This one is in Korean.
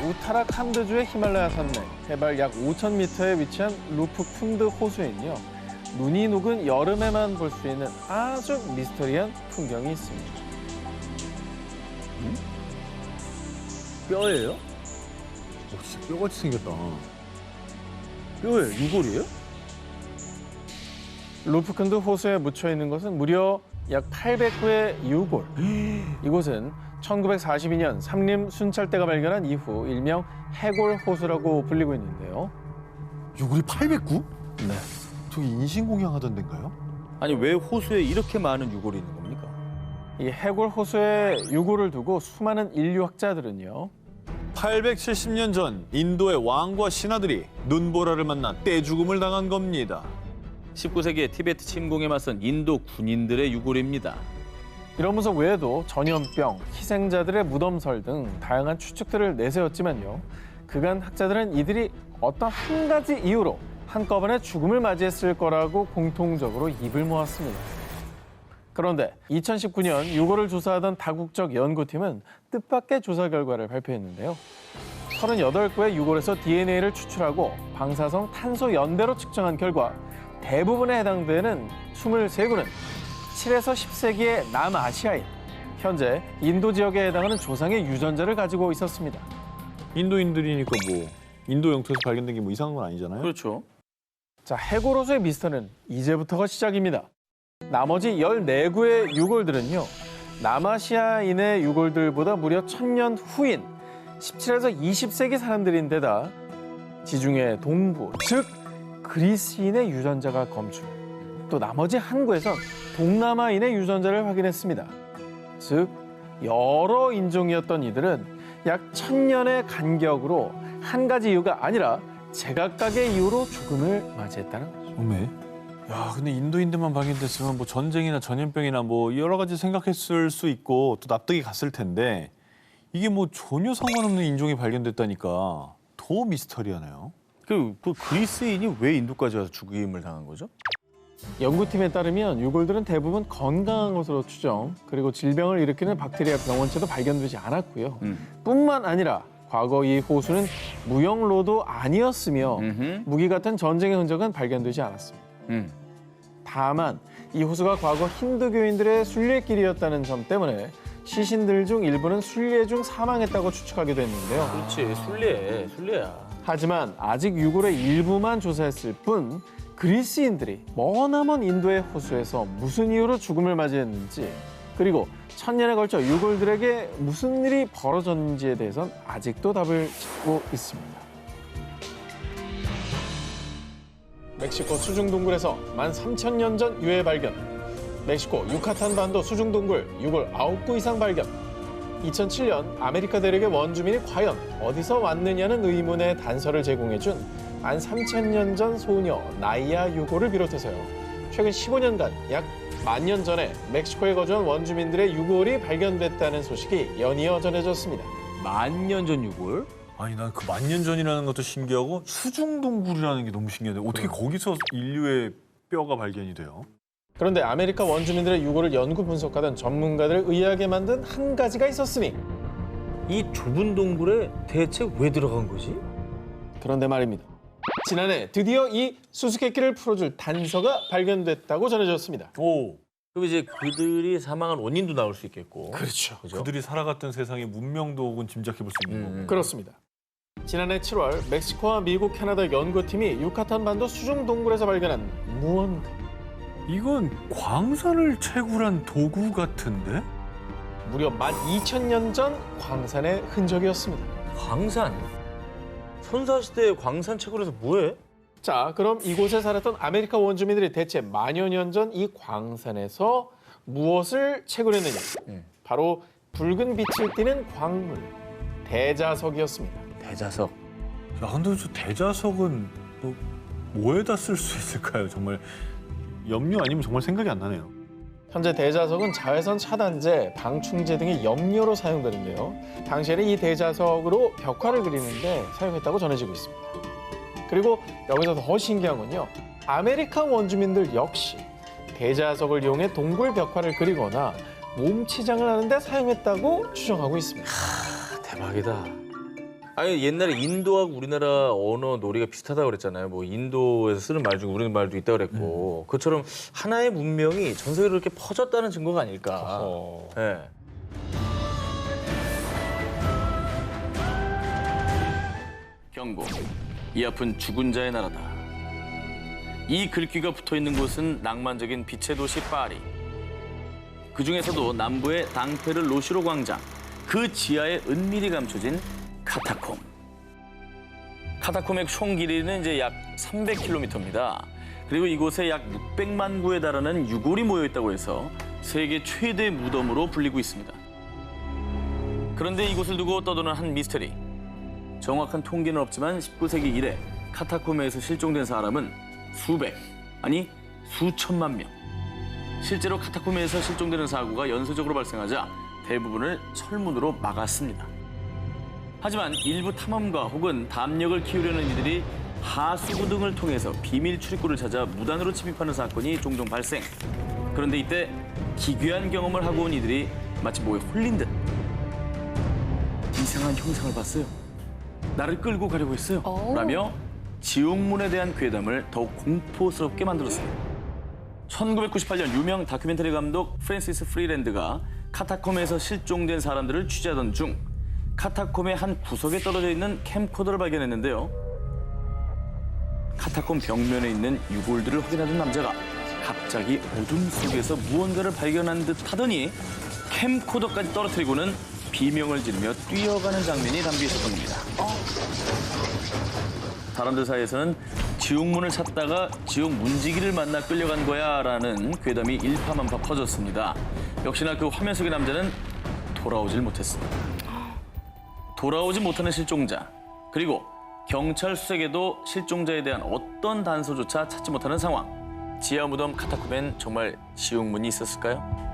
우타라칸드주의 히말라야 산맥 해발 약 5,000m에 위치한 루프쿤드 호수에는요. 눈이 녹은 여름에만 볼 수 있는 아주 미스터리한 풍경이 있습니다. 뼈예요? 진짜 뼈같이 생겼다. 뼈예요? 유골이에요? 루프쿤드 호수에 묻혀 있는 것은 무려 약 800구의 유골. 이곳은 1942년 삼림 순찰대가 발견한 이후 일명 해골 호수라고 불리고 있는데요. 유골이 809? 네. 저기 인신공양 하던 데인가요? 아니 왜 호수에 이렇게 많은 유골이 있는 겁니까? 이 해골 호수에 유골을 두고 수많은 인류학자들은요. 870년 전 인도의 왕과 신하들이 눈보라를 만나 떼죽음을 당한 겁니다. 19세기에 티베트 침공에 맞선 인도 군인들의 유골입니다. 이런 분석 외에도 전염병, 희생자들의 무덤설 등 다양한 추측들을 내세웠지만요. 그간 학자들은 이들이 어떤 한 가지 이유로 한꺼번에 죽음을 맞이했을 거라고 공통적으로 입을 모았습니다. 그런데 2019년 유골을 조사하던 다국적 연구팀은 뜻밖의 조사 결과를 발표했는데요. 38구의 유골에서 DNA를 추출하고 방사성 탄소 연대로 측정한 결과 대부분에 해당되는 23구는 7에서 10세기의 남아시아인, 현재 인도 지역에 해당하는 조상의 유전자를 가지고 있었습니다. 인도인들이니까 뭐 인도 영토에서 발견된 게 뭐 이상한 건 아니잖아요. 그렇죠. 자, 해골호수의 미스터는 이제부터가 시작입니다. 나머지 14구의 유골들은요. 남아시아인의 유골들보다 무려 1000년 후인 17에서 20세기 사람들인데다 지중해 동부, 즉 그리스인의 유전자가 검출. 또 나머지 한 구에선 동남아인의 유전자를 확인했습니다. 즉 여러 인종이었던 이들은 약 1000년의 간격으로 한 가지 이유가 아니라 제각각의 이유로 죽음을 맞이했다는 거죠. 어메. 야, 근데 인도인들만 발견됐으면 뭐 전쟁이나 전염병이나 뭐 여러 가지 생각했을 수 있고 또 납득이 갔을 텐데 이게 뭐 전혀 상관없는 인종이 발견됐다니까 더 미스터리하네요. 그 그리스인이 왜 인도까지 와서 죽임을 당한 거죠? 연구팀에 따르면 유골들은 대부분 건강한 것으로 추정, 그리고 질병을 일으키는 박테리아 병원체도 발견되지 않았고요. 뿐만 아니라 과거 이 호수는 무역로도 아니었으며 무기 같은 전쟁의 흔적은 발견되지 않았습니다. 다만 이 호수가 과거 힌두교인들의 순례길이었다는 점 때문에 시신들 중 일부는 순례 중 사망했다고 추측하기도 했는데요. 그렇지, 순례야. 하지만 아직 유골의 일부만 조사했을 뿐 그리스인들이 머나먼 인도의 호수에서 무슨 이유로 죽음을 맞이했는지, 그리고 1000년에 걸쳐 유골들에게 무슨 일이 벌어졌는지에 대해선 아직도 답을 찾고 있습니다. 멕시코 수중동굴에서 13,000년 전 유해 발견. 멕시코 유카탄 반도 수중동굴 유골 9구 이상 발견. 2007년 아메리카 대륙의 원주민이 과연 어디서 왔느냐는 의문의 단서를 제공해준 13,000년 전 소녀 나이아 유골을 비롯해서요. 최근 15년간 약 10,000년 전에 멕시코에 거주한 원주민들의 유골이 발견됐다는 소식이 연이어 전해졌습니다. 10,000년 전 유골? 아니 난 그 10,000년 전이라는 것도 신기하고 수중동굴이라는 게 너무 신기한데 어떻게 거기서 인류의 뼈가 발견이 돼요? 그런데 아메리카 원주민들의 유골을 연구 분석하던 전문가들을 의아하게 만든 한 가지가 있었으니 이 좁은 동굴에 대체 왜 들어간 거지? 그런데 말입니다. 지난해 드디어 이 수수께끼를 풀어줄 단서가 발견됐다고 전해졌습니다. 오. 그럼 이제 그들이 사망한 원인도 나올 수 있겠고. 그렇죠. 그죠? 그들이 살아갔던 세상의 문명도 혹은 짐작해 볼 수 있는 거고. 그렇습니다. 지난해 7월 멕시코와 미국, 캐나다 연구팀이 유카탄 반도 수중동굴에서 발견한 무언가. 이건 광산을 채굴한 도구 같은데? 무려 12,000년 전 광산의 흔적이었습니다. 광산? 선사시대에 광산 채굴해서 뭐해? 자, 그럼 이곳에 살았던 아메리카 원주민들이 대체 만여 년 전 이 광산에서 무엇을 채굴했느냐? 바로 붉은 빛을 띠는 광물, 대자석이었습니다. 대자석. 야, 근데 저 대자석은 뭐에다 쓸 수 있을까요? 정말 염료 아니면 정말 생각이 안 나네요. 현재 대자석은 자외선 차단제, 방충제 등의 염료로 사용되는데요. 당시에는 이 대자석으로 벽화를 그리는데 사용했다고 전해지고 있습니다. 그리고 여기서 더 신기한 건요. 아메리카 원주민들 역시 대자석을 이용해 동굴 벽화를 그리거나 몸치장을 하는 데 사용했다고 추정하고 있습니다. 대박이다. 아니 옛날에 인도하고 우리나라 언어 놀이가 비슷하다고 그랬잖아요. 뭐 인도에서 쓰는 말 중에 우리말도 있다고 그랬고 그처럼 하나의 문명이 전 세계로 이렇게 퍼졌다는 증거가 아닐까. 예. 경고. 이 앞은 죽은 자의 나라다. 이 글귀가 붙어 있는 곳은 낭만적인 빛의 도시 파리. 그 중에서도 남부의 당페르 로시로 광장, 그 지하에 은밀히 감춰진 카타콤. 카타콤의 총 길이는 이제 약 300km입니다. 그리고 이곳에 약 600만 구에 달하는 유골이 모여 있다고 해서 세계 최대 무덤으로 불리고 있습니다. 그런데 이곳을 두고 떠도는 한 미스터리. 정확한 통계는 없지만 19세기 이래 카타콤에서 실종된 사람은 수백, 아니 수천만 명. 실제로 카타콤에서 실종되는 사고가 연쇄적으로 발생하자 대부분을 철문으로 막았습니다. 하지만 일부 탐험가 혹은 담력을 키우려는 이들이 하수구 등을 통해서 비밀 출입구를 찾아 무단으로 침입하는 사건이 종종 발생. 그런데 이때 기괴한 경험을 하고 온 이들이 마치 뭐에 홀린 듯 이상한 형상을 봤어요. 나를 끌고 가려고 했어요. 라며 지옥문에 대한 괴담을 더욱 공포스럽게 만들었습니다. 1998년 유명 다큐멘터리 감독 프랜시스 프리랜드가 카타콤에서 실종된 사람들을 취재하던 중 카타콤의 한 구석에 떨어져 있는 캠코더를 발견했는데요. 카타콤 벽면에 있는 유골들을 확인하던 남자가 갑자기 어둠 속에서 무언가를 발견한 듯 하더니 캠코더까지 떨어뜨리고는 비명을 지르며 뛰어가는 장면이 담겨 있었던 겁니다. 사람들 사이에서는 지옥문을 찾다가 지옥 문지기를 만나 끌려간 거야라는 괴담이 일파만파 퍼졌습니다. 역시나 그 화면 속의 남자는 돌아오질 못했습니다. 돌아오지 못하는 실종자, 그리고 경찰 수색에도 실종자에 대한 어떤 단서조차 찾지 못하는 상황. 지하 무덤 카타콤엔 정말 지옥문이 있었을까요?